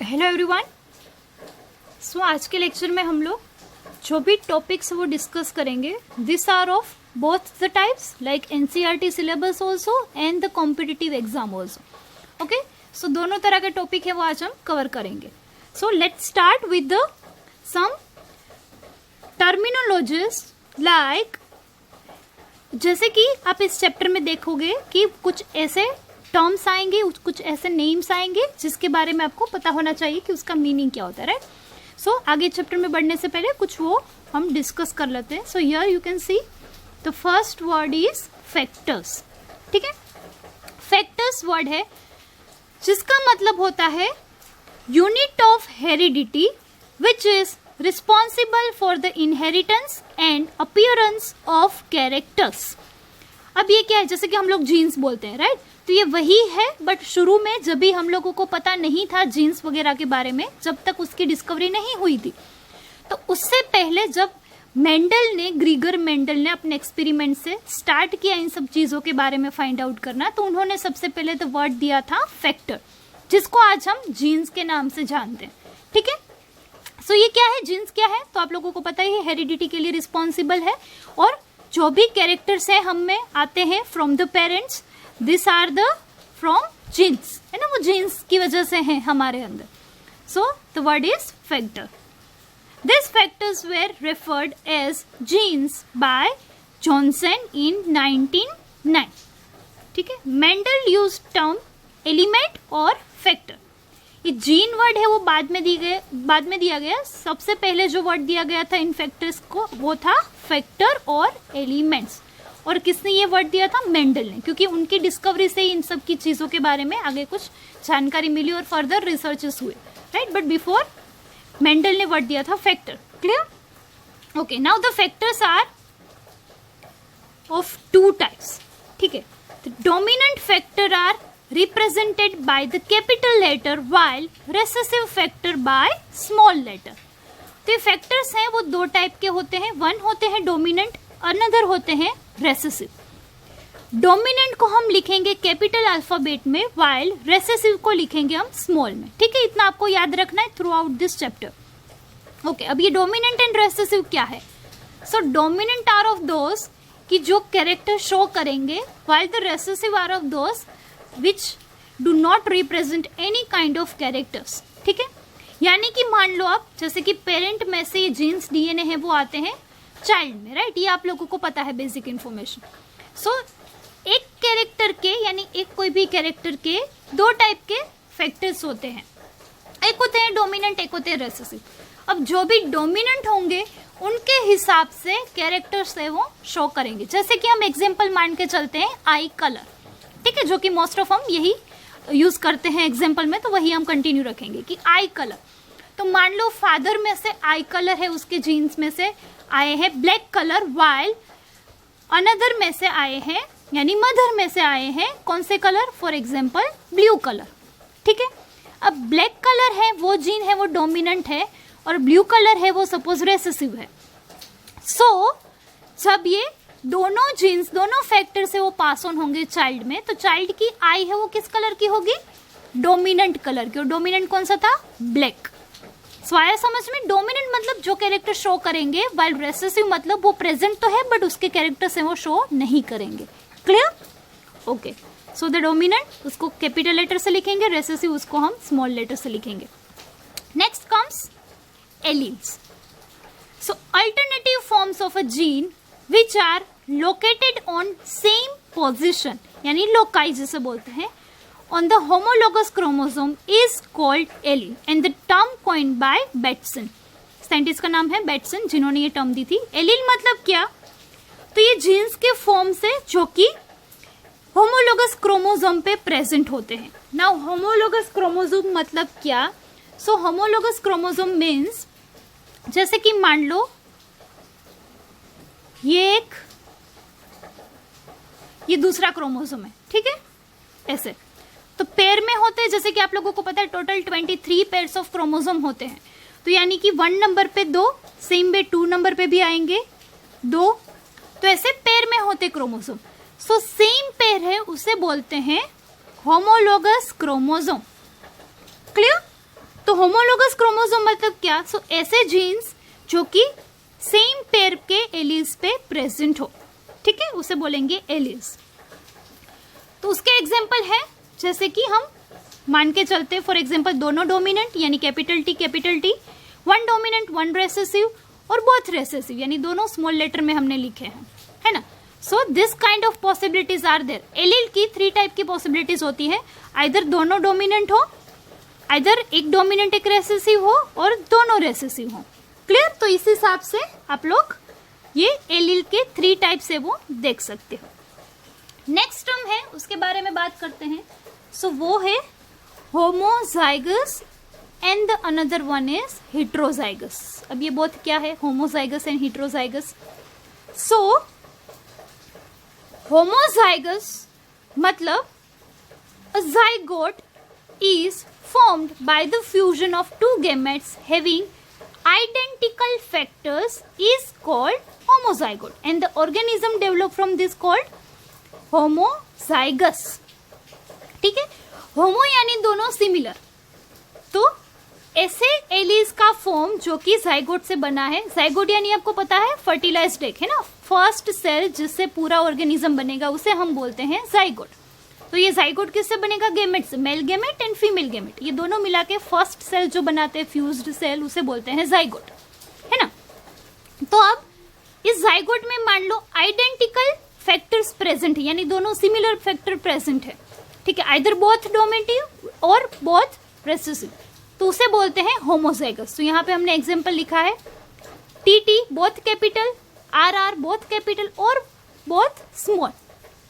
Hello everyone. सो आज के lecture में हम लोग जो भी टॉपिक्स वो डिस्कस करेंगे, this are of both the types like NCERT syllabus also and the competitive exam also. Okay, so दोनों तरह के टॉपिक है वो आज हम कवर करेंगे। So let's start with the some terminologies like, जैसे कि आप इस चैप्टर में देखोगे कि कुछ ऐसे टर्म्स आएंगे, कुछ ऐसे नेम्स आएंगे जिसके बारे में आपको पता होना चाहिए कि उसका मीनिंग क्या होता है, राइट। सो आगे चैप्टर में बढ़ने से पहले कुछ वो हम डिस्कस कर लेते हैं। So here you can see the first word is factors. ठीक है, फैक्टर्स वर्ड है जिसका मतलब होता है unit of heredity which is responsible for the inheritance and appearance of characters. अब ये क्या है, जैसे कि हम लोग जीन्स बोलते हैं, राइट। तो ये वही है, बट शुरू में जब भी हम लोगों को पता नहीं था जीन्स वगैरह के बारे में, जब तक उसकी डिस्कवरी नहीं हुई थी, तो उससे पहले जब ग्रीगर मेंडल ने अपने एक्सपेरिमेंट से स्टार्ट किया इन सब चीजों के बारे में फाइंड आउट करना, तो उन्होंने सबसे पहले तो वर्ड दिया था फैक्टर, जिसको आज हम जीन्स के नाम से जानते हैं। ठीक है, सो ये क्या है, जीन्स क्या है, तो आप लोगों को पता ही है, हेरिडिटी के लिए रिस्पॉन्सिबल है। और जो भी कैरेक्टर्स है हम में आते हैं from the parents, this are the from genes, है ना, वो जीन्स की वजह से हैं हमारे अंदर। So the word is factor. This factors were referred as genes by Johannsen in 1909। ठीक है, मेंडल यूज टर्म एलिमेंट और फैक्टर। ये जीन वर्ड है वो बाद में दिया गया। सबसे पहले जो वर्ड दिया गया था इन फैक्टर्स को वो था फैक्टर और एलिमेंट्स। और किसने ये वर्ड दिया था, मेंडल ने, क्योंकि उनकी डिस्कवरी से इन सब की चीजों के बारे में आगे कुछ जानकारी मिली और फर्दर रिसर्चेस हुए, राइट। बट बिफोर मेंडल ने वर्ड दिया था factor. Clear? Okay, now the factors are of two types. ठीक है, the dominant factor are represented by the capital letter while recessive factor by small letter। तो ये factors हैं वो दो टाइप के होते हैं, वन होते हैं डोमिनेंट, अनदर होते हैं रेसेसिव। डोमिनेंट को हम लिखेंगे कैपिटल अल्फाबेट में, while रेसेसिव को लिखेंगे हम स्मॉल में। ठीक है, इतना आपको याद रखना है throughout this chapter. Okay, अब ये डोमिनेंट एंड रेसेसिव क्या है। So dominant are of those कि जो कैरेक्टर शो करेंगे, while the recessive are of those which do not represent any kind of characters। ठीक है, यानी कि मान लो आप, जैसे कि पेरेंट में से ये जीन्स डीएनए है वो आते हैं चाइल्ड में, राइट। ये आप लोगों को पता है बेसिक इन्फॉर्मेशन। सो एक कैरेक्टर के, यानी एक कोई भी कैरेक्टर के दो टाइप के फैक्टर्स होते हैं, एक होते हैं डोमिनेंट, एक होते हैं रेसेसिव। अब जो भी डोमिनेंट होंगे उनके हिसाब से कैरेक्टर्स है वो शो करेंगे। जैसे कि हम एग्जाम्पल मान के चलते हैं आई कलर, ठीक है, जो कि मोस्ट ऑफ हम यही यूज करते हैं एग्जाम्पल में, तो वही हम कंटिन्यू रखेंगे कि आई कलर। तो मान लो फादर में से आई कलर है, उसके जीन्स में से आए हैं ब्लैक कलर, वाइल अनदर में से आए हैं, यानी मदर में से आए हैं कौन से colour, for example blue colour. ठीक है, अब ब्लैक कलर है वो जीन है वो डोमिनेंट है, और ब्लू कलर है वो सपोज रेसेसिव है। सो जब ये दोनों जीन्स, दोनों फैक्टर से वो पास ऑन होंगे चाइल्ड में, तो चाइल्ड की आई है वो किस कलर की होगी, डोमिनेंट कलर की। और डोमिनेंट कौन सा था, ब्लैक। सो आया समझ में, डोमिनेंट मतलब जो कैरेक्टर शो करेंगे, वाइल रेसेसिव मतलब वो प्रेजेंट तो है बट उसके कैरेक्टर से वो शो नहीं करेंगे। Clear? Okay, so the dominant उसको कैपिटल लेटर से लिखेंगे, रेसेसिव उसको हम स्मॉल लेटर से लिखेंगे। Next comes alleles. So alternative forms of a gene which are located on same position, यानी लोकाई जिसे बोलते हैं, on the homologous chromosome is called allele and the term coined by Bateson। Scientist का नाम है Bateson, जिन्होंने ये term दी थी। एलील मतलब क्या, तो ये जीन्स के फॉर्म से जो कि होमोलोगस क्रोमोसोम पे प्रेजेंट होते हैं। नाउ होमोलोगस क्रोमोसोम मतलब क्या, सो होमोलोगस क्रोमोसोम मीन्स, जैसे कि मान लो ये दूसरा क्रोमोसोम है, ठीक है, ऐसे तो पेयर में होते हैं। जैसे कि आप लोगों को पता है टोटल 23 पेयर्स ऑफ क्रोमोसोम होते हैं, तो यानी कि 1 नंबर पे 2, सेम वे 2 नंबर पे भी आएंगे 2, तो ऐसे पेयर में होते क्रोमोसोम। सो सेम पेयर है उसे बोलते हैं होमोलोगस क्रोमोसोम। क्लियर? तो होमोलोगस क्रोमोसोम मतलब क्या? सो ऐसे जीन्स जो कि सेम पेयर के एलील्स पे प्रेजेंट हो, ठीक है, उसे बोलेंगे एलील्स। तो उसके एग्जाम्पल है, जैसे कि हम मान के चलते फॉर एग्जाम्पल दोनों डोमिनेंट यानी capital T, one dominant one recessive और बोथ रेसेसिव यानी दोनों स्मॉल लेटर में हमने लिखे हैं, है ना। So this kind of possibilities are there. Allele की 3 टाइप की पॉसिबिलिटीज होती है, आइदर दोनों डोमिनेंट हो, आइदर एक डोमिनेंट एक रेसेसिव हो और दोनों रेसेसिव हो। क्लियर? तो इस हिसाब से आप लोग ये एलील के 3 टाइप से वो देख सकते हो। नेक्स्ट टर्म है उसके बारे में बात करते हैं। सो वो है homozygous and the another one is heterozygous. अब ये बोथ क्या है? Homozygous and heterozygous. So homozygous मतलब a zygote is formed by the fusion of 2 gametes having identical factors is called homozygote and the organism developed from this called homozygous। ठीक है, होमो यानी दोनों similar, तो ऐसे एलीज का फॉर्म जो कि जाइगोट से बना है। जाइगोट यानी आपको पता है फर्टिलाइज्ड एग है ना, फर्स्ट सेल जिससे पूरा ऑर्गेनिज्म बनेगा उसे हम बोलते हैं जाइगोट। तो ये जाइगोट किससे बनेगा? गेमेट से, male gamete and female gamete, ये दोनों मिला के फर्स्ट सेल जो बनाते हैं फ्यूज्ड सेल उसे बोलते हैं जाइगोट, है ना। तो अब इस जाइगोट में मान लो आइडेंटिकल फैक्टर्स प्रेजेंट है यानी दोनों सिमिलर फैक्टर प्रेजेंट है, ठीक है, आइदर बोथ डोमेटिव और बोथ रेसेसिव, तो उसे बोलते हैं होमोजाइगस। तो यहाँ पे हमने एग्जाम्पल लिखा है T both capital, or both capital और बोथ स्मॉल,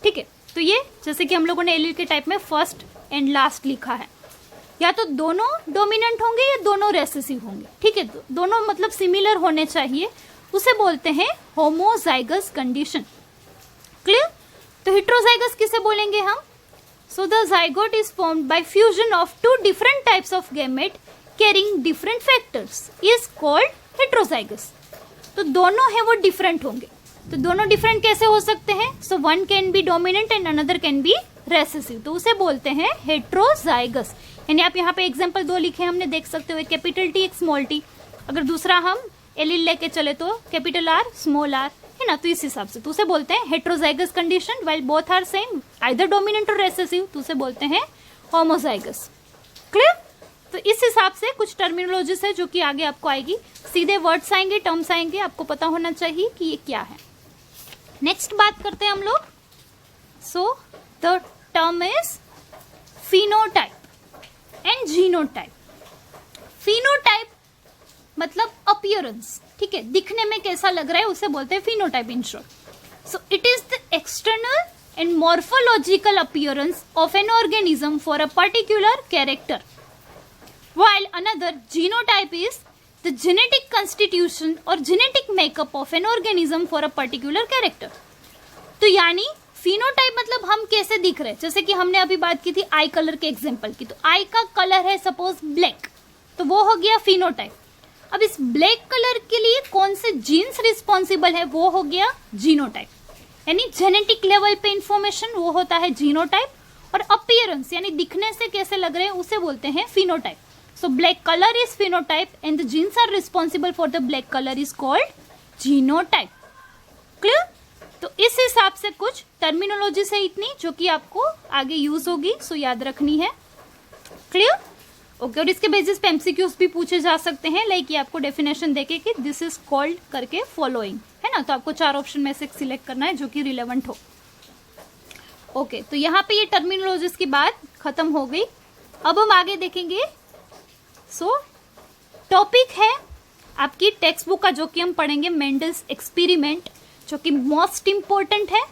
ठीक है। तो ये जैसे कि हम लोगों ने एलील के टाइप में फर्स्ट एंड लास्ट लिखा है, या तो दोनों डोमिनेंट होंगे या दोनों रेसेसिव होंगे, ठीक है, दोनों मतलब सिमिलर होने चाहिए, उसे बोलते हैं होमोजाइगस कंडीशन। क्लियर? तो हेट्रोजाइगस किसे बोलेंगे हम? So the zygote is formed by fusion of 2 different types of gamete carrying different factors is called heterozygous। तो दोनों है वो डिफरेंट होंगे, तो दोनों डिफरेंट कैसे हो सकते हैं? So one can be dominant and another can be recessive, तो उसे बोलते हैं हेट्रोजाइगस। यानी आप यहाँ पे एग्जांपल 2 लिखे हमने, देख सकते हो, एक कैपिटल टी एक स्मॉल टी। अगर दूसरा हम एलील लेके चले तो कैपिटल आर स्मॉल आर, है ना, तो इस हिसाब से तो उसे बोलते हैं heterozygous condition. While both are same either dominant और रेसेसिव, तो उसे बोलते हैं होमोजाइगस। क्लियर? तो इस हिसाब से कुछ टर्मिनोलॉजीज है जो कि आगे आपको आएगी, सीधे वर्ड्स आएंगे, टर्म्स आएंगे, आपको पता होना चाहिए कि ये क्या है। नेक्स्ट बात करते हैं हम लोग। So the term is phenotype and genotype. Phenotype मतलब अपीयरेंस, ठीक है, दिखने में कैसा लग रहा है उसे बोलते हैं phenotype in short. So it is the external and morphological appearance of an organism for a particular character, while another genotype is the genetic constitution or genetic makeup of an organism for a particular character। तो यानी phenotype मतलब हम कैसे दिख रहे हैं, जैसे कि हमने अभी बात की थी आई कलर के एग्जांपल की, तो आई का कलर है सपोज ब्लैक, तो वो हो गया फिनोटाइप। अब इस ब्लैक कलर के लिए कौन से जीन्स रिस्पॉन्सिबल है, वो हो गया जीनोटाइप, यानी जेनेटिक लेवल पे इंफॉर्मेशन वो होता है जीनोटाइप, और अपीयरेंस यानी दिखने से कैसे लग रहे हैं उसे बोलते हैं phenotype. So black color is phenotype and the genes are responsible for the black color is called genotype। Clear? तो इस हिसाब से कुछ टर्मिनोलॉजी से इतनी जो कि आपको आगे यूज होगी, सो याद रखनी है। क्लियर? ओके, और इसके बेसिस पे एमसीक्यूज भी पूछे जा सकते हैं, लाइक ये आपको डेफिनेशन देके कि दिस इज कॉल्ड करके फॉलोइंग, है ना, तो आपको 4 ऑप्शन में से सिलेक्ट करना है जो कि रिलेवेंट हो। ओके, तो यहाँ पे ये टर्मिनोलॉजीज की बात खत्म हो गई। अब हम आगे देखेंगे। सो टॉपिक है आपकी टेक्स्ट बुक का जो कि हम पढ़ेंगे मेंडल्स एक्सपेरिमेंट, जो कि मोस्ट इम्पोर्टेंट है।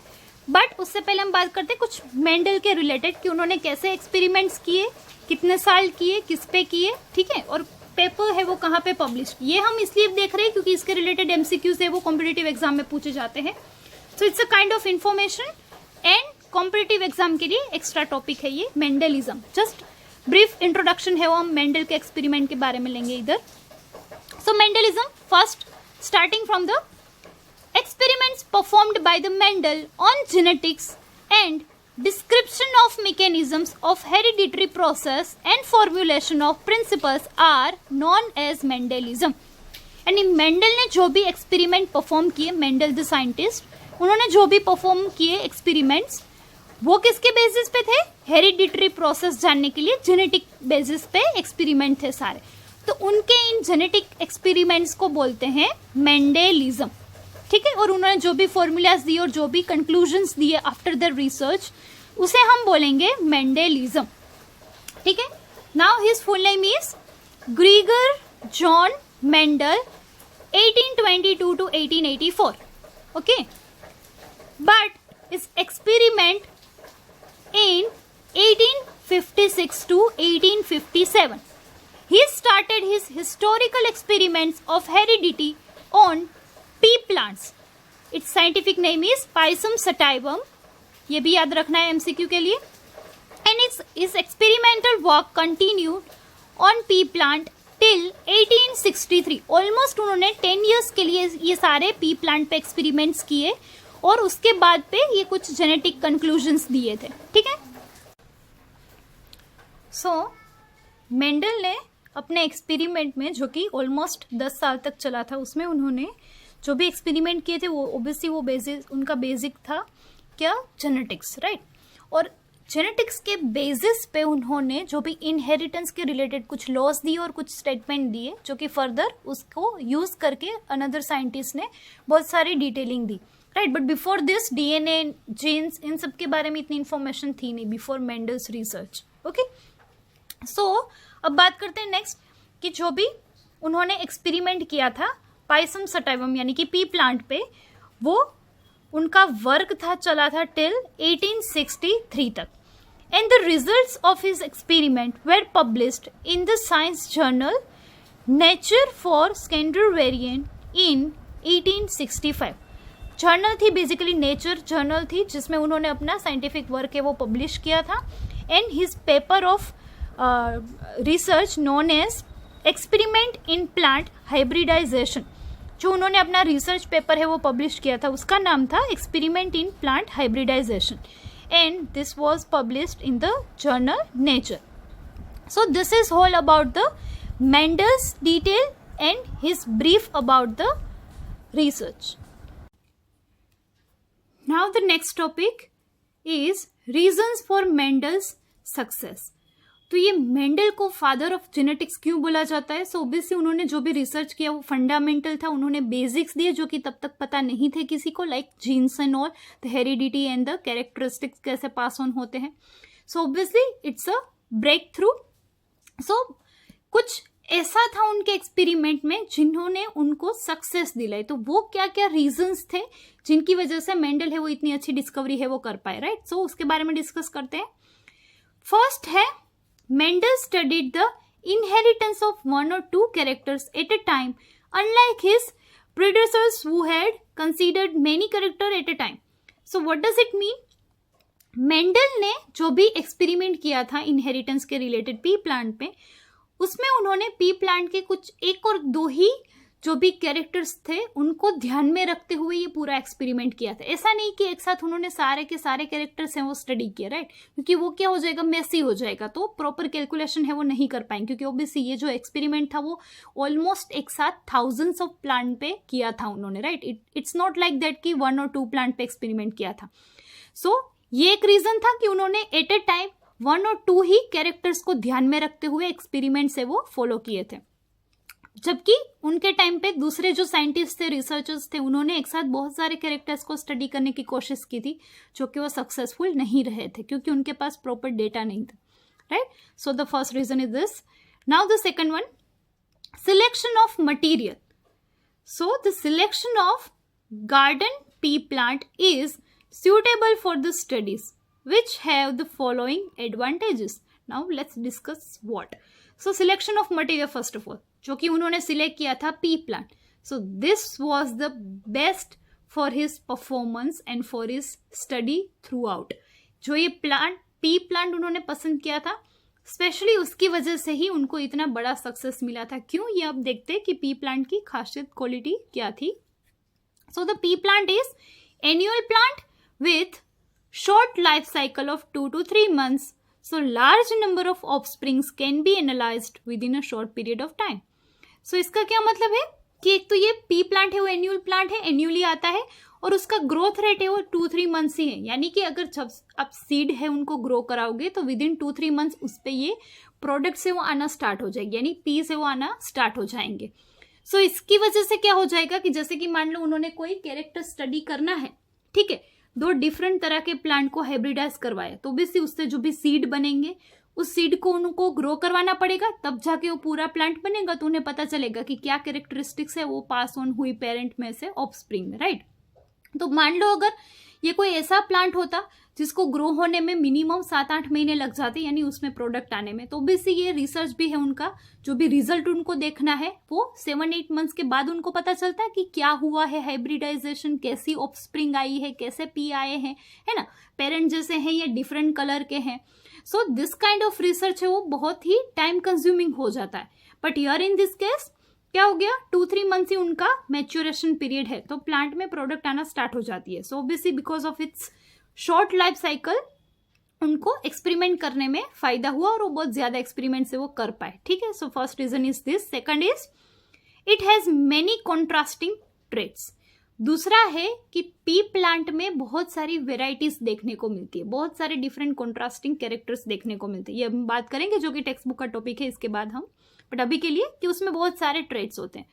बट उससे पहले हम बात करते हैं कुछ मेंडल के रिलेटेड कि उन्होंने कैसे एक्सपेरिमेंट्स किए, कितने साल किए, किस पे किए, ठीक है, और पेपर है वो कहाँ पे पब्लिश। ये हम इसलिए देख रहे हैं क्योंकि इसके रिलेटेड एमसीक्यूज है वो कॉम्पिटिटिव एग्जाम में पूछे जाते हैं। So it's a kind of information and competitive exam के लिए एक्स्ट्रा टॉपिक है ये मेंडलिज्म। जस्ट ब्रीफ इंट्रोडक्शन है वो हम मेंडल के एक्सपेरिमेंट के बारे में लेंगे इधर। So Mendelism first starting from the experiments performed by the Mendel on genetics and Description of mechanisms of hereditary process and formulation of principles are known as Mendelism. यानी मेंडल ने जो भी एक्सपेरिमेंट परफॉर्म किए, Mendel the scientist, उन्होंने जो भी perform किए experiments, वो किसके बेसिस पे थे? हेरिडिटरी प्रोसेस जानने के लिए जेनेटिक बेसिस पे एक्सपेरिमेंट थे सारे। तो उनके इन जेनेटिक एक्सपेरिमेंट्स को बोलते हैं मेंडेलिज्म, ठीक है। और उन्होंने जो भी फॉर्मूलाज दिए और जो भी कंक्लूजन्स दिए आफ्टर द रिसर्च, उसे हम बोलेंगे मेंडेलिज्म, ठीक है। Now his full name is ग्रीगर John Mendel, 1822 to 1884, okay, but his experiment in 1856 to 1857, he started his historical experiments of heredity on pea plants. Its scientific name is Pisum sativum, ये भी याद रखना है MCQ के लिए। And his experimental work continued on pea plant till 1863. Almost उन्होंने 10 years के लिए ये सारे पी प्लांट पे एक्सपेरिमेंट्स किए और उसके बाद पे ये कुछ जेनेटिक कंक्लूजन्स दिए थे, ठीक है। सो मेंडल ने अपने एक्सपेरिमेंट में, जो कि ऑलमोस्ट 10 साल तक चला था, उसमें उन्होंने जो भी एक्सपेरिमेंट किए थे वो ओब्वियसली वो बेसिस, उनका बेसिक था क्या? Genetics, right. और जेनेटिक्स के बेसिस पे उन्होंने जो भी इनहेरिटेंस के रिलेटेड कुछ लॉस दिए और कुछ स्टेटमेंट दिए, जो कि फर्दर उसको यूज करके अनदर साइंटिस्ट ने बहुत सारी डिटेलिंग दी, right. But before this DNA, genes, इन सब के बारे में इतनी इन्फॉर्मेशन थी नहीं before Mendel's research, okay. So अब बात करते हैं नेक्स्ट कि जो भी उन्होंने एक्सपेरिमेंट किया था पाइसम सटाइवम यानी कि पी प्लांट पे, वो उनका वर्क था, चला था टिल 1863 तक। And the results of his experiment were published in the science journal nature for Scandinavian in 1865। Journal थी बेसिकली, नेचर जर्नल थी, जिसमें उन्होंने अपना साइंटिफिक वर्क है वो पब्लिश किया था। And his paper of research known as experiment in plant hybridization, जो उन्होंने अपना रिसर्च पेपर है वो पब्लिश किया था, उसका नाम था experiment in plant hybridization, and this was published in the journal Nature. So this is all about the Mendel's detail and his brief about the research. Now the next topic is reasons for Mendel's success. तो ये Mendel को father of genetics क्यों बोला जाता है? So obviously उन्होंने जो भी रिसर्च किया वो फंडामेंटल था, उन्होंने बेसिक्स दिए जो कि तब तक पता नहीं थे किसी को, like genes and all, the heredity and the characteristics कैसे पास ऑन होते हैं। So obviously it's a breakthrough. So कुछ ऐसा था उनके एक्सपेरिमेंट में जिन्होंने उनको सक्सेस दिलाई। तो वो क्या क्या रीजंस थे जिनकी वजह से मेंडल है वो इतनी अच्छी डिस्कवरी है वो कर पाए, राइट। सो उसके बारे में डिस्कस करते हैं। फर्स्ट है, Mendel studied the inheritance of one or two characters at a time, unlike his predecessors who had considered many characters at a time. So what does it mean? Mendel ने जो भी experiment किया था inheritance के related P plant पे, उसमें उन्होंने P plant के कुछ एक और दो ही जो भी कैरेक्टर्स थे उनको ध्यान में रखते हुए ये पूरा एक्सपेरिमेंट किया था। ऐसा नहीं कि एक साथ उन्होंने सारे के सारे कैरेक्टर्स हैं वो स्टडी किया, राइट, क्योंकि वो क्या हो जाएगा, मेसी हो जाएगा, तो प्रॉपर कैलकुलेशन है वो नहीं कर पाएंगे, क्योंकि ऑब्वियसली ये जो एक्सपेरिमेंट था वो ऑलमोस्ट एक साथ थाउजेंड्स ऑफ प्लांट पे किया था उन्होंने, right. It's not like that कि 1 or 2 प्लांट पे एक्सपेरिमेंट किया था। सो ये एक रीजन था कि उन्होंने एट ए टाइम 1 or 2 ही कैरेक्टर्स को ध्यान में रखते हुए एक्सपेरिमेंट से वो फॉलो किए थे। जबकि उनके टाइम पे दूसरे जो साइंटिस्ट थे, रिसर्चर्स थे, उन्होंने एक साथ बहुत सारे कैरेक्टर्स को स्टडी करने की कोशिश की थी, जो कि वो सक्सेसफुल नहीं रहे थे क्योंकि उनके पास प्रॉपर डेटा नहीं था, right. So the first reason is this. Now the second one, selection of material. So the selection of garden pea plant is suitable for the studies which have the following advantages. Now let's discuss what. So selection of material first of all, जो कि उन्होंने select किया था pea plant. So this was the best for his performance and for his study throughout. जो ये plant P plant उन्होंने पसंद किया था, स्पेशली उसकी वजह से ही उनको इतना बड़ा सक्सेस मिला था. क्यों, ये अब देखते हैं कि पी प्लांट की खासियत क्वालिटी क्या थी. So the pea plant is annual plant with short life cycle of 2 to 3 months, so large number of offsprings can be analyzed within a short period of time. So इसका क्या मतलब है कि एक तो ये पी प्लांट है वो एन्यूअल प्लांट है, एन्यूअली आता है और उसका ग्रोथ रेट है वो 2-3 मंथ्स ही है, यानी कि अगर जब आप सीड है उनको ग्रो कराओगे तो विद इन 2-3 मंथ्स उस पर ये प्रोडक्ट से वो आना स्टार्ट हो जाएगी, यानी पी से वो आना स्टार्ट हो जाएंगे. सो इसकी वजह से क्या हो जाएगा कि जैसे कि मान लो उन्होंने कोई कैरेक्टर स्टडी करना है, ठीक है, 2 डिफरेंट तरह के प्लांट को हाइब्रिडाइज करवाया, तो भी उससे जो भी सीड बनेंगे उस सीड को उनको ग्रो करवाना पड़ेगा, तब जाके वो पूरा प्लांट बनेगा. तो उन्हें पता चलेगा कि क्या कैरेक्टरिस्टिक्स है वो पास ऑन हुई पेरेंट में से ऑफस्प्रिंग में, राइट. तो मान लो अगर ये कोई ऐसा प्लांट होता जिसको ग्रो होने में मिनिमम 7-8 महीने लग जाते, यानी उसमें प्रोडक्ट आने में, तो भी ये रिसर्च भी है उनका, जो भी रिजल्ट उनको देखना है वो 7-8 मंथ्स के बाद उनको पता चलता है कि क्या हुआ है हाइब्रिडाइजेशन, कैसी ऑफस्प्रिंग आई है, कैसे पी आए हैं, है ना, पेरेंट जैसे हैं या डिफरेंट कलर के हैं. So this kind of research है वो बहुत ही टाइम कंज्यूमिंग हो जाता है. But here in this case क्या हो गया, 2-3 मंथ्स ही उनका मैच्योरेशन पीरियड है, तो प्लांट में प्रोडक्ट आना स्टार्ट हो जाती है. So obviously because of its short life cycle उनको एक्सपेरिमेंट करने में फायदा हुआ और वो बहुत ज्यादा एक्सपेरिमेंट से वो कर पाए, ठीक है. So first reason is this. Second is it has many contrasting traits. दूसरा है कि पी प्लांट में बहुत सारी वेराइटीज देखने को मिलती है, बहुत सारे डिफरेंट कॉन्ट्रास्टिंग कैरेक्टर्स देखने को मिलते हैं. ये हम बात करेंगे जो कि टेक्स्ट बुक का टॉपिक है इसके बाद हम, बट अभी के लिए कि उसमें बहुत सारे ट्रेट्स होते हैं.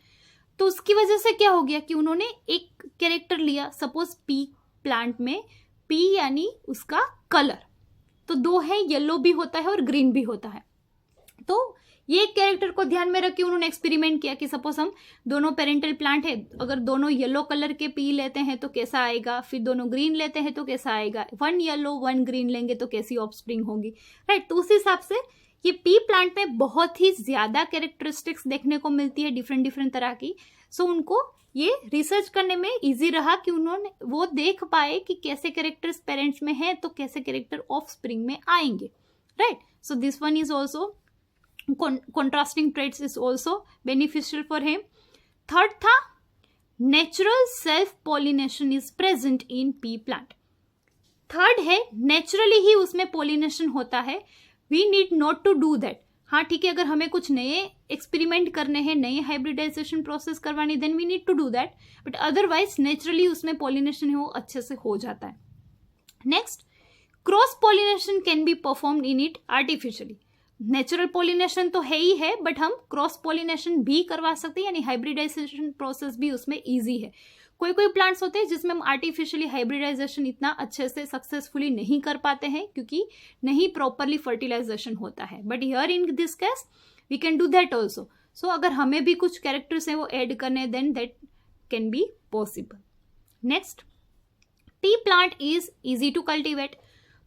तो उसकी वजह से क्या हो गया कि उन्होंने एक कैरेक्टर लिया, सपोज पी प्लांट में पी यानी उसका कलर, तो 2 है, येलो भी होता है और ग्रीन भी होता है. तो ये कैरेक्टर को ध्यान में रख के उन्होंने एक्सपेरिमेंट किया कि सपोज हम दोनों पेरेंटल प्लांट है, अगर दोनों येलो कलर के पी लेते हैं तो कैसा आएगा, फिर दोनों ग्रीन लेते हैं तो कैसा आएगा, 1 येलो 1 ग्रीन लेंगे तो कैसी ऑफस्प्रिंग होगी, राइट. तो उस हिसाब से ये पी प्लांट में बहुत ही ज्यादा कैरेक्टरिस्टिक्स देखने को मिलती है डिफरेंट तरह की. सो उनको ये रिसर्च करने में इजी रहा कि उन्होंने वो देख पाए कि कैसे कैरेक्टर्स पेरेंट्स में हैं तो कैसे कैरेक्टर ऑफस्प्रिंग में आएंगे, right. So this one is also contrasting traits is also beneficial for him. Third था natural self pollination is present in pea plant. Third है नेचुरली ही उसमें पोलिनेशन होता है, we need not to do that. हाँ ठीक है, अगर हमें कुछ नए एक्सपेरिमेंट करने हैं, नए हाइब्रिडाइजेशन प्रोसेस करवानी, then we need to do that, but otherwise naturally उसमें पोलिनेशन है वो अच्छे से हो जाता है. Next, cross pollination can be performed in it artificially. Natural pollination तो है ही है, बट हम क्रॉस पोलिनेशन भी करवा सकते हैं, यानी हाइब्रिडाइजेशन प्रोसेस भी उसमें इजी है. कोई प्लांट्स होते हैं जिसमें हम आर्टिफिशियली हाइब्रिडाइजेशन इतना अच्छे से सक्सेसफुली नहीं कर पाते हैं क्योंकि नहीं प्रॉपरली फर्टिलाइजेशन होता है, but here in this case we can do that also. So अगर हमें भी कुछ कैरेक्टर्स हैं वो ऐड करने, then that can be possible. Next, pea plant is easy to cultivate.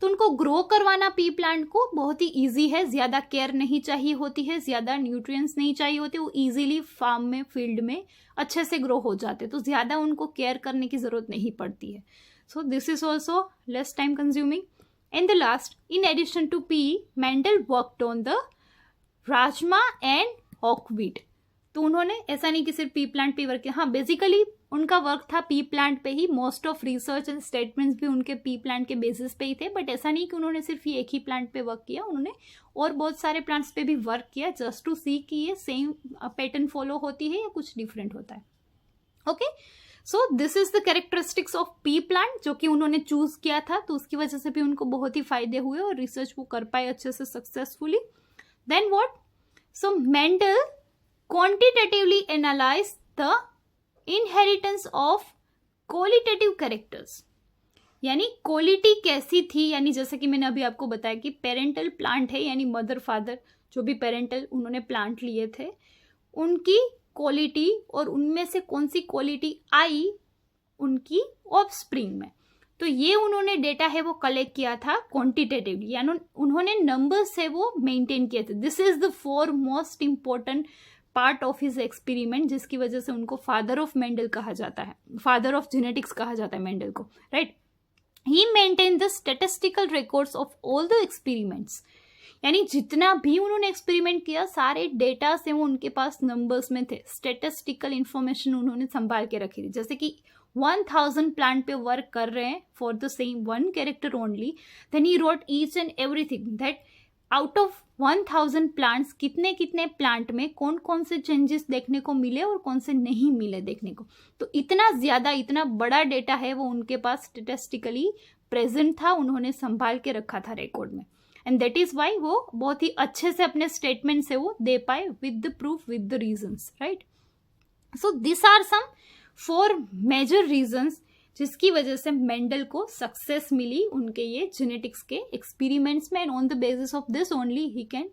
तो उनको ग्रो करवाना पी प्लांट को बहुत ही इजी है, ज्यादा केयर नहीं चाहिए होती है, ज्यादा न्यूट्रिएंट्स नहीं चाहिए होते, वो इजीली फार्म में फील्ड में अच्छे से ग्रो हो जाते, तो ज्यादा उनको केयर करने की जरूरत नहीं पड़ती है. So this is also less time consuming. And the last, in addition to pea, Mendel worked on the rajma and hawkweed. तो उन्होंने ऐसा नहीं कि सिर्फ पी प्लांट पे वर्क किया, हाँ बेसिकली उनका वर्क था पी प्लांट पे ही, most of research and statements भी उनके पी प्लांट के बेसिस पे ही थे, बट ऐसा नहीं कि उन्होंने सिर्फ ये एक ही प्लांट पे वर्क किया, उन्होंने और बहुत सारे प्लांट्स पे भी वर्क किया जस्ट टू सी कि ये सेम पैटर्न फॉलो होती है या कुछ डिफरेंट होता है. Okay, so this is the characteristics of P plant जो कि उन्होंने चूज किया था, तो उसकी वजह से भी उनको बहुत ही फायदे हुए और रिसर्च वो कर पाए अच्छे से successfully. Then what, so Mendel quantitatively analyze the inheritance of qualitative characters. यानी क्वालिटी कैसी थी, यानी जैसे कि मैंने अभी आपको बताया कि पेरेंटल प्लांट है, यानी मदर फादर जो भी पेरेंटल उन्होंने प्लांट लिए थे उनकी क्वालिटी और उनमें से कौन सी क्वालिटी आई उनकी ऑफस्प्रिंग में, तो ये उन्होंने डेटा है वो कलेक्ट किया था क्वांटिटेटिवली, यानी उन्होंने नंबर्स है वो मेंटेन किए थे. This is the 4 most important part of his experiment, जिसकी वजह से उनको फादर ऑफ मेंडल कहा जाता है, फादर ऑफ जेनेटिक्स कहा जाता है मेंडल को, right. He maintain the statistical records of all the experiments, यानी जितना भी उन्होंने एक्सपेरिमेंट किया सारे डेटा से वो उनके पास नंबर्स में थे, स्टैटिस्टिकल इंफॉर्मेशन उन्होंने संभाल के रखी थी. जैसे कि 1000 प्लांट पे वर्क कर रहे हैं for the same one character only, then he wrote each and everything that out of 1000 plants कितने कितने प्लांट में कौन कौन से चेंजेस देखने को मिले और कौन से नहीं मिले देखने को। तो इतना ज्यादा, इतना बड़ा डेटा है वो उनके पास स्टेटिस्टिकली प्रेजेंट था, उन्होंने संभाल के रखा था रिकॉर्ड में, एंड दैट इज वाई वो बहुत ही अच्छे से अपने स्टेटमेंट से वो दे पाए with the proof, with the reasons, right. So this are some 4 major reasons जिसकी वजह से मेंडल को सक्सेस मिली उनके ये जेनेटिक्स के एक्सपेरिमेंट्स में, and on the basis of this only he can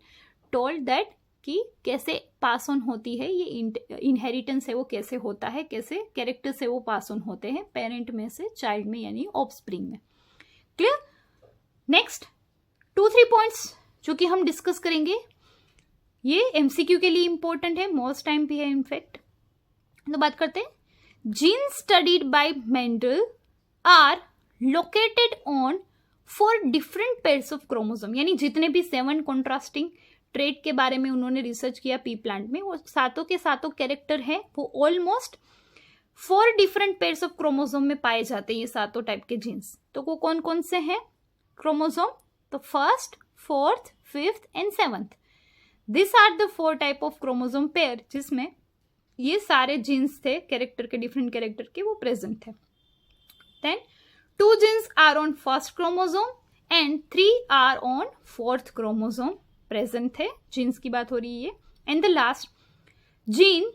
told that कि कैसे पास ऑन होती है ये इनहेरिटेंस है वो कैसे होता है, कैसे कैरेक्टर से वो पास ऑन होते हैं पेरेंट में से चाइल्ड में यानी ऑफस्प्रिंग में। क्लियर। नेक्स्ट 2-3 पॉइंट्स जो कि हम डिस्कस करेंगे, ये एमसीक्यू के लिए इंपॉर्टेंट है, मोस्ट टाइम भी है इनफैक्ट। तो बात करते हैं, genes studied by Mendel are located on 4 different pairs of chromosome, यानी जितने भी 7 contrasting trait के बारे में उन्होंने रिसर्च किया पी प्लांट में, वो सातों के सातों कैरेक्टर हैं वो almost 4 different pairs of chromosome में पाए जाते हैं ये सातों टाइप के जीन्स। तो वो कौन कौन से हैं क्रोमोसोम? तो 1st, 4th, 5th and 7th, this are the 4 type of chromosome pair जिसमें ये सारे जीन्स थे कैरेक्टर के, डिफरेंट कैरेक्टर के, वो प्रेजेंट थे। Then 2 genes are on 1st chromosome and 3 are on 4th chromosome present थे, जीन्स की बात हो रही है। And the last gene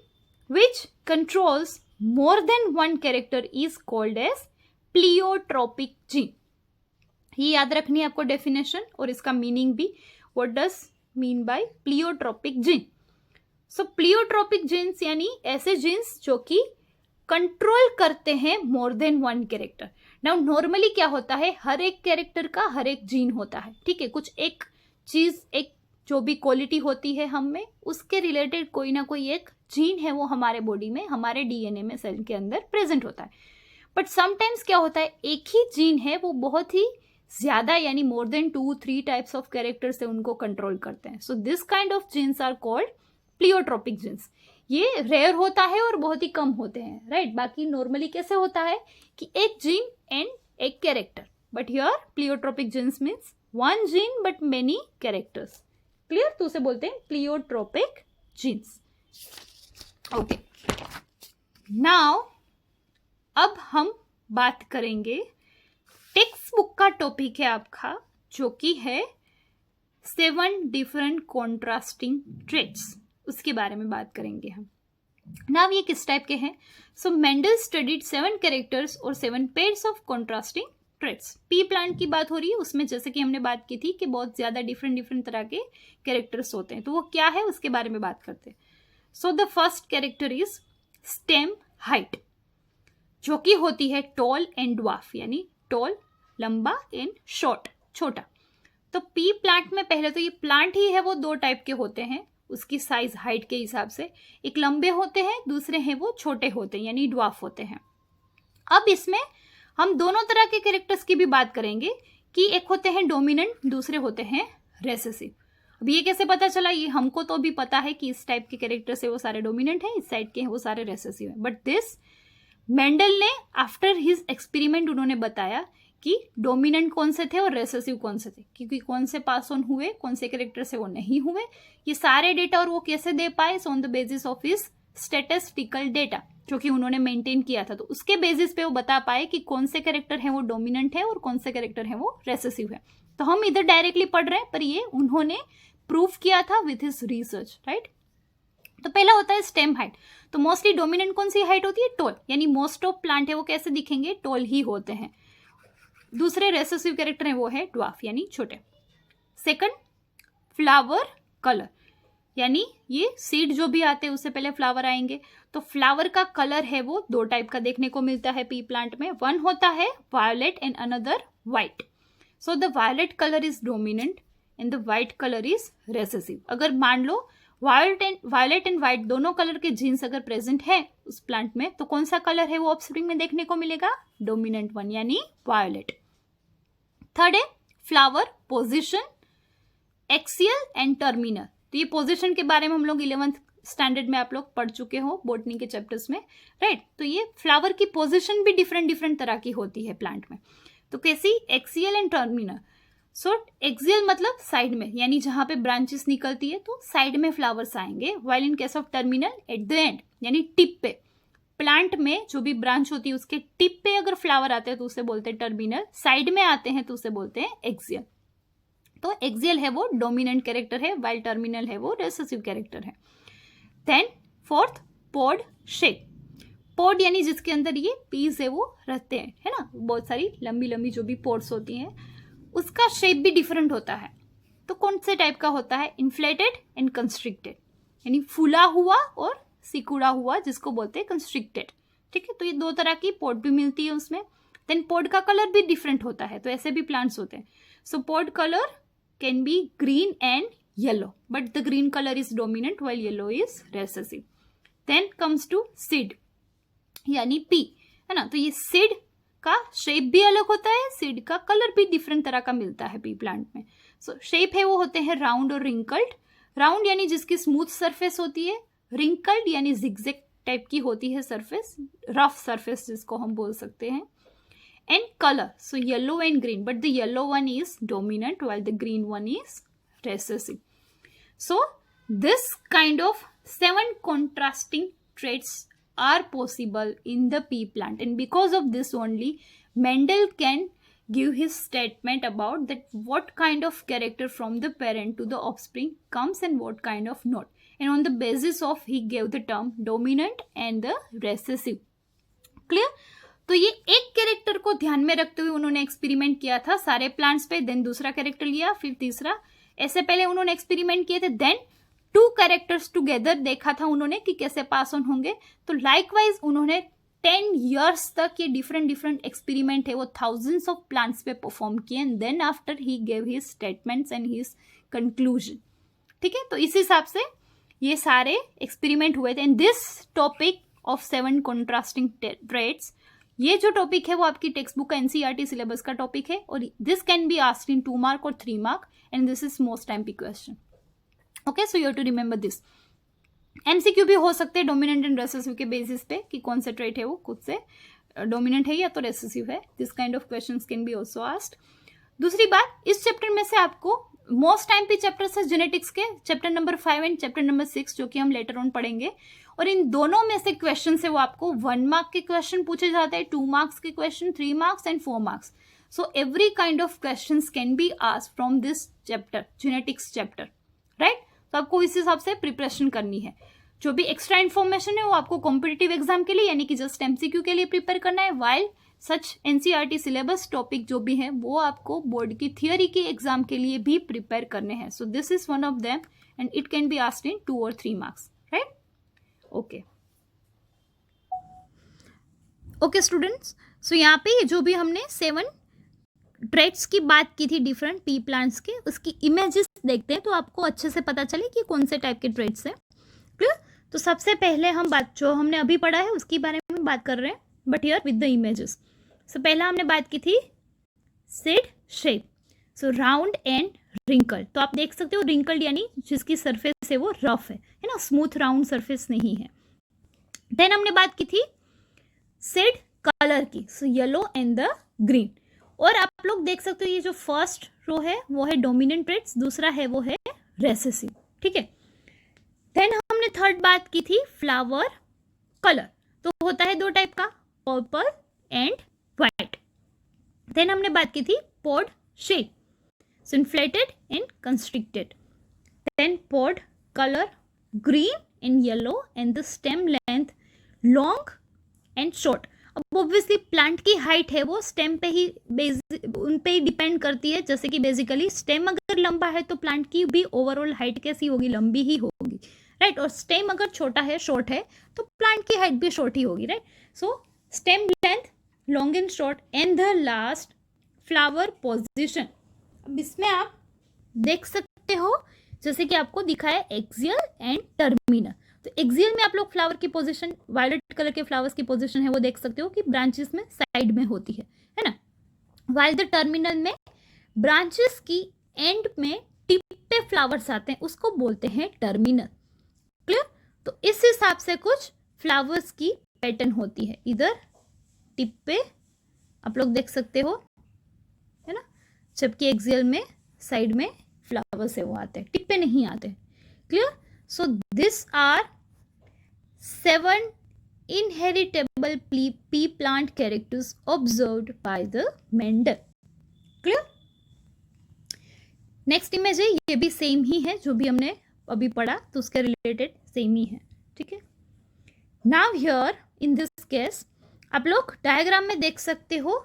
which controls more than 1 character is called as pleiotropic gene. ये याद रखनी है आपको डेफिनेशन और इसका मीनिंग भी, what does mean by pleiotropic gene. So pleiotropic genes यानी ऐसे जीन्स जो कि कंट्रोल करते हैं more than 1 character. Now normally क्या होता है, हर एक कैरेक्टर का हर एक जीन होता है, ठीक है, कुछ एक चीज, एक जो भी क्वालिटी होती है हम में, उसके रिलेटेड कोई ना कोई एक जीन है वो हमारे बॉडी में, हमारे डीएनए में, सेल के अंदर प्रेजेंट होता है। बट समटाइम्स क्या होता है, एक ही जीन है वो बहुत ही ज्यादा यानी more than 2-3 types of character से उनको कंट्रोल करते हैं। So this kind of genes are called pleiotropic genes. ये रेयर होता है और बहुत ही कम होते हैं, राइट। बाकी नॉर्मली कैसे होता है कि एक जीन एंड एक character, but here pleiotropic genes means 1 gene but many characters. Clear. तो उसे बोलते हैं प्लियोट्रोपिक जीन्स। ओके, नाउ अब हम बात करेंगे, टेक्स्ट बुक का टॉपिक है आपका जो कि है 7 डिफरेंट कॉन्ट्रास्टिंग ट्रेट्स, उसके बारे में बात करेंगे हम। नाउ ये किस टाइप के हैं? सो मेंडल स्टडीड 7 कैरेक्टर्स और 7 pairs of contrasting traits. P plant की बात हो रही है, उसमें जैसे कि हमने बात की थी कि बहुत ज्यादा डिफरेंट तरह के कैरेक्टर्स होते हैं, तो वो क्या है उसके बारे में बात करते हैं। सो the first character is stem height, जो कि होती है टॉल एंड ड्वार्फ, यानी टॉल लंबा एंड शॉर्ट छोटा। तो पी प्लांट में पहले तो ये प्लांट ही है वो 2 टाइप के होते हैं उसकी साइज हाइट के हिसाब से, एक लंबे होते हैं, दूसरे हैं वो छोटे होते हैं यानी ड्वार्फ होते हैं। अब इसमें हम दोनों तरह के कैरेक्टर्स की भी बात करेंगे कि एक होते हैं डोमिनेंट, दूसरे होते हैं रेसेसिव। अब ये कैसे पता चला? ये हमको तो भी पता है कि इस टाइप के कैरेक्टर से वो सारे डोमिनेंट हैं, इस साइड के हैं वो सारे रेसेसिव हैं, बट दिस मेंडल ने आफ्टर हिज एक्सपेरिमेंट उन्होंने बताया कि डोमिनेंट कौन से थे और रेसेसिव कौन से थे, क्योंकि कौन से पास ऑन हुए, कौन से कैरेक्टर से वो नहीं हुए, ये सारे डेटा और वो कैसे दे पाए, on the basis of his statistical data जो कि उन्होंने मेंटेन किया था। तो उसके बेसिस पे वो बता पाए कि कौन से कैरेक्टर है वो डोमिनेंट है और कौन से कैरेक्टर है वो रेसेसिव है। तो हम इधर डायरेक्टली पढ़ रहे हैं, पर ये उन्होंने प्रूफ किया था विथ हिज रिसर्च, राइट। तो पहला होता है स्टेम हाइट। तो मोस्टली डोमिनेंट कौन सी हाइट होती है? टॉल, यानी मोस्ट ऑफ प्लांट है वो कैसे दिखेंगे? टॉल ही होते हैं। दूसरे रेसेसिव कैरेक्टर है वो है ड्वार्फ यानी छोटे। सेकंड फ्लावर कलर, यानी ये सीड जो भी आते हैं उससे पहले फ्लावर आएंगे, तो फ्लावर का कलर है वो 2 टाइप का देखने को मिलता है पी प्लांट में। वन होता है violet and another white. So the violet colour is dominant and the white colour is recessive. अगर मान लो वायलेट एंड व्हाइट दोनों कलर के जीन्स अगर प्रेजेंट है उस प्लांट में, तो कौन सा कलर है वो ऑफस्प्रिंग में देखने को मिलेगा? डोमिनेंट 1 यानी वायलेट। थर्ड है flower position, axial and terminal. तो ये पोजिशन के बारे में हम लोग 11th स्टैंडर्ड में आप लोग पढ़ चुके हो बॉटनी के चैप्टर्स में, राइट। तो ये फ्लावर की पोजीशन भी डिफरेंट डिफरेंट तरह की होती है प्लांट में। तो कैसी, axial and terminal. So axial मतलब साइड में, यानी जहां पे ब्रांचेस निकलती है तो साइड में फ्लावर्स आएंगे, while in case of terminal at the end, यानी टिप पे। प्लांट में जो भी ब्रांच होती है उसके टिप पे अगर फ्लावर आते हैं तो उसे बोलते हैं टर्मिनल, साइड में आते हैं तो उसे बोलते हैं एक्सियल। तो एक्सियल है वो डोमिनेंट कैरेक्टर है, वाइल टर्मिनल है वो रिसेसिव कैरेक्टर है। Then fourth, pod shape. Pod यानी जिसके अंदर ये पीस है वो रहते हैं, है ना, बहुत सारी लंबी लंबी जो भी पॉड्स होती हैं, उसका शेप भी डिफरेंट होता है। तो कौन से टाइप का होता है, इन्फ्लेटेड एंड कंस्ट्रिक्टेड, यानी फूला हुआ और सिकुड़ा हुआ, जिसको बोलते हैं कंस्ट्रिक्टेड। ठीक है, तो ये दो तरह की पॉड भी मिलती है उसमें। देन पॉड का कलर भी डिफरेंट होता है, तो ऐसे भी प्लांट्स होते हैं। So pod colour can be green and yellow, but the green colour is dominant while yellow is recessive. Then comes to seed यानी पी, है ना। तो ये सीड का शेप भी अलग होता है, सीड का कलर भी डिफरेंट तरह का मिलता है पी प्लांट में। सो शेप है वो होते हैं राउंड और रिंकल्ड। राउंड यानी जिसकी स्मूथ सरफेस होती है, रिंकल्ड यानी जिगजैग टाइप की होती है सरफेस, रफ सरफेस जिसको हम बोल सकते हैं। And colour, so yellow and green, but the yellow one is dominant while the green one is recessive. So this kind of 7 contrasting traits are possible in the pea plant, and because of this only Mendel can give his statement about that what kind of character from the parent to the offspring comes and what kind of not, and on the basis of he gave the term dominant and the recessive. Clear? तो ये एक character को ध्यान में रखते हुए उन्होंने experiment किया था सारे प्लांट्स पे, देन दूसरा कैरेक्टर लिया, फिर तीसरा, ऐसे पहले उन्होंने एक्सपेरिमेंट किए थे, देन 2 कैरेक्टर्स टुगेदर देखा था उन्होंने कि कैसे पास ऑन होंगे। तो लाइकवाइज उन्होंने 10 years तक ये डिफरेंट डिफरेंट एक्सपेरिमेंट है वो थाउजेंड्स ऑफ प्लांट्स पे परफॉर्म किए, and then after he gave his statements and his conclusion. ठीक है, तो इस हिसाब से ये सारे एक्सपेरिमेंट हुए थे। And this topic of 7 contrasting traits, ये जो टॉपिक है वो आपकी टेक्स्ट बुक का एनसीईआरटी सिलेबस का टॉपिक है, और this can be asked in 2 mark और 3 mark, and this is most imp question. Okay, so you have to remember this. MCQ भी हो सकते हैं डोमिनेंट एंड रेसेसिव के बेसिस पे कि कौन सा ट्रेट है वो खुद से डोमिनेंट है या तो रेसेसिव है। This kind of questions can be also asked. दूसरी बात, इस चैप्टर में से आपको मोस्ट एमपी चैप्टर्स है जेनेटिक्स के, chapter number 5 and chapter number 6, जो कि हम लेटर ऑन पढ़ेंगे, और इन दोनों में से क्वेश्चन है वो आपको 1 mark के क्वेश्चन पूछे जाते हैं, 2 marks के question, 3 marks and 4 marks। So every kind of question can be asked from this chapter, genetics chapter, right. तो आपको इस हिसाब से प्रिपरेशन करनी है। जो भी एक्स्ट्रा इन्फॉर्मेशन है वो आपको कॉम्पिटिटिव एग्जाम के लिए यानी कि जस्ट एमसीक्यू के लिए प्रिपेयर करना है, वाइल सच एनसीईआरटी सिलेबस टॉपिक जो भी है वो आपको बोर्ड की थियोरी की एग्जाम के लिए भी प्रिपेयर करने हैं। So this is one of them and it can be asked in 2 or 3 marks, right. Okay okay students, so यहाँ पे जो भी हमने 7 ट्रेट्स की बात की थी डिफरेंट पी प्लांट्स के, उसकी इमेजेस देखते हैं तो आपको अच्छे से पता चले कि कौन से टाइप के ट्रेट्स हैं। क्लियर? तो सबसे पहले हम बात जो हमने अभी पढ़ा है उसके बारे में बात कर रहे हैं, but here with the images. So पहला हमने बात की थी seed shape, so round and wrinkled. तो आप देख सकते हो रिंकल्ड यानी जिसकी सरफेस है वो रफ है ना, स्मूथ राउंड सरफेस नहीं है। देन हमने बात की थी सीड कलर की, so yellow and the green. और आप लोग देख सकते हो ये जो फर्स्ट रो है वो है डोमिनेंट ट्रेट्स, दूसरा है वो है रेसेसिव। ठीक है, देन हमने थर्ड बात की थी फ्लावर कलर, तो होता है 2 टाइप का, पर्पल एंड व्हाइट। देन हमने बात की थी pod shape, so inflated and constricted. Then pod colour green and yellow and the stem length long and short. अब ऑब्वियसली प्लांट की हाइट है वो स्टेम पे ही उन पे ही डिपेंड करती है, जैसे कि बेसिकली स्टेम अगर लंबा है तो प्लांट की भी ओवरऑल हाइट कैसी होगी, लंबी ही होगी, राइट। और स्टेम अगर छोटा है, शॉर्ट है, तो प्लांट की हाइट भी शॉर्ट ही होगी, right. So stem length long and short and the last flower position. अब इसमें आप देख सकते हो जैसे कि आपको दिखाया एक्सियल एंड टर्मिनल। तो एक्सियल में आप लोग फ्लावर की पोजीशन, वायलेट कलर के फ्लावर्स की पोजीशन है वो देख सकते हो कि ब्रांचेस में साइड में होती है ना। वाइल द टर्मिनल में ब्रांचेस की एंड में टिप पे फ्लावर्स आते हैं, उसको बोलते हैं टर्मिनल। क्लियर? तो इस हिसाब से कुछ फ्लावर्स की पैटर्न होती है। इधर टिप पे आप लोग देख सकते हो, है ना, जबकि एक्सियल में साइड में फ्लावर्स है वो आते हैं, टिप पे नहीं आते। Clear? So this are 7 inheritable pea plant characters observed by the Mendel. Clear? Next image है, ये भी सेम ही है जो भी हमने अभी पढ़ा, तो उसके रिलेटेड सेम ही है, ठीक है। Now here in this case आप लोग डायग्राम में देख सकते हो,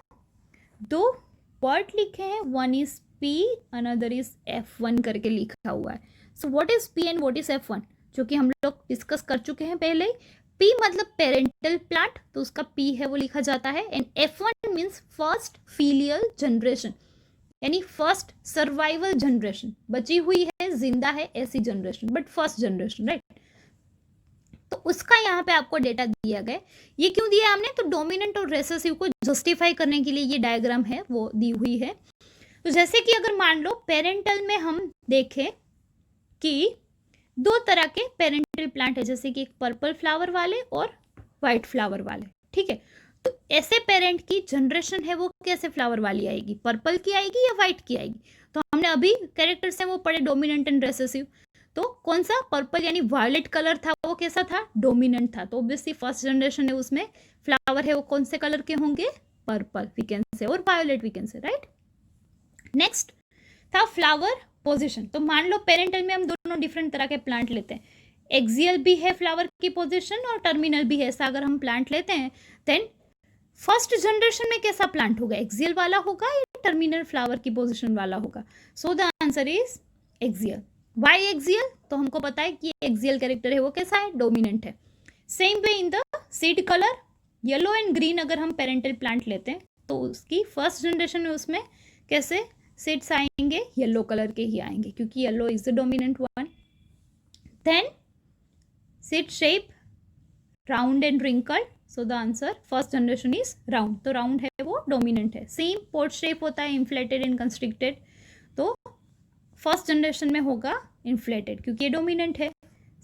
दो वर्ड लिखे हैं, one is P, another is F1 करके लिखा हुआ है। So what is P and what is F1, जो कि हम लोग डिस्कस कर चुके हैं पहले ही। P मतलब पेरेंटल प्लांट, तो उसका P है वो लिखा जाता है, and F1 means first filial generation, यानी फर्स्ट सर्वाइवल जनरेशन, बची हुई है, जिंदा है ऐसी generation, but first generation, right. तो उसका यहाँ पे आपको डेटा दिया गया। ये क्यों दिया हमने, तो डोमिनेंट और रेसेसिव को जस्टिफाई करने के लिए ये डायग्राम है वो दी हुई है। तो जैसे कि अगर मान लो पेरेंटल में हम देखें कि दो तरह के पेरेंटल प्लांट है, जैसे कि एक पर्पल फ्लावर वाले और वाइट फ्लावर वाले, ठीक है। तो ऐसे पेरेंट की जनरेशन है वो कैसे फ्लावर वाली आएगी, पर्पल की आएगी या वाइट की आएगी। तो हमने अभी कैरेक्टर्स हैं वो पढ़े, डोमिनेंट एंड रेसेसिव। तो कौन सा, पर्पल यानी वायलेट कलर था वो कैसा था, डोमिनेंट था। तो ऑब्वियसली फर्स्ट जनरेशन है उसमें फ्लावर है वो कौन से कलर के होंगे, पर्पल वी कैन से, और violet we can say, right. Next था फ्लावर पोजीशन। तो मान लो पेरेंटल में हम दोनों डिफरेंट तरह के प्लांट लेते हैं, एक्सियल भी है फ्लावर की पोजीशन और टर्मिनल भी है। ऐसा अगर हम प्लांट लेते हैं, देन फर्स्ट जनरेशन में कैसा प्लांट होगा, एक्सियल वाला होगा या टर्मिनल फ्लावर की पोजीशन वाला होगा। So the answer is axial. Why axial, तो हमको पता है कि एक्सियल कैरेक्टर है वो कैसा है, डोमिनेंट है। Same way in the seed colour, yellow and green अगर हम पेरेंटल प्लांट लेते हैं तो उसकी फर्स्ट जनरेशन में उसमें कैसे सीड्स आएंगे, येलो कलर के ही आएंगे, क्योंकि yellow is the dominant one. Then seed shape round and wrinkled, so the answer first generation is round, तो राउंड है वो डोमिनेंट है। सेम पोड शेप होता है, इन्फ्लेटेड एंड कंस्ट्रिक्टेड, तो फर्स्ट जनरेशन में होगा इन्फ्लेटेड क्योंकि ये डोमिनेंट है।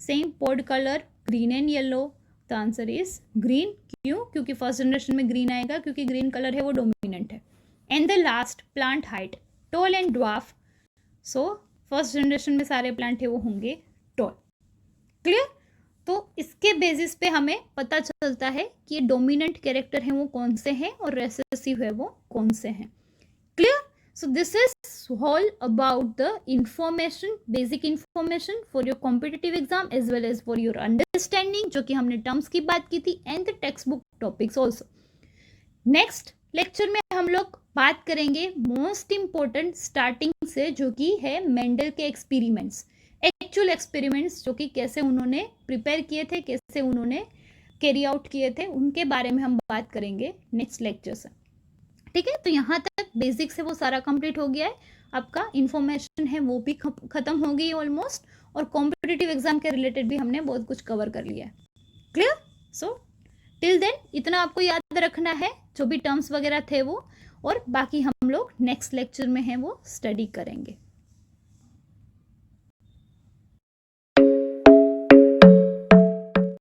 Same pod colour green and yellow, the answer is green, क्यों, क्योंकि फर्स्ट जनरेशन में ग्रीन आएगा क्योंकि ग्रीन कलर है वो डोमिनेंट है। And the last plant height, tall and dwarf, so first generation में सारे प्लांट है वो होंगे टॉल। क्लियर? तो इसके बेसिस पे हमें पता चलता है कि ये डोमिनेंट कैरेक्टर है वो कौन से हैं और रेसेसिव है वो कौन से हैं। Clear? So this is all about the information, basic information for your competitive exam as well as for your understanding, जो कि हमने टर्म्स की बात की थी, and the text book topics also. Next lecture में हम लोग बात करेंगे मोस्ट इंपॉर्टेंट स्टार्टिंग से, जो कि है मेंडल के एक्सपेरिमेंट्स, एक्चुअल एक्सपेरिमेंट्स जो कि कैसे उन्होंने प्रिपेयर किए थे, कैसे उन्होंने कैरी आउट किए थे, उनके बारे में हम बात करेंगे नेक्स्ट लेक्चर से। ठीक है, तो यहाँ तक बेसिक से वो सारा कंप्लीट हो गया है, आपका इंफॉर्मेशन है वो भी खत्म हो गई ऑलमोस्ट, और कॉम्पिटिटिव एग्जाम के रिलेटेड भी हमने बहुत कुछ कवर कर लिया है। क्लियर? सो टिल देन इतना आपको याद रखना है, जो भी टर्म्स वगैरह थे वो, और बाकी हम लोग नेक्स्ट लेक्चर में है वो स्टडी करेंगे।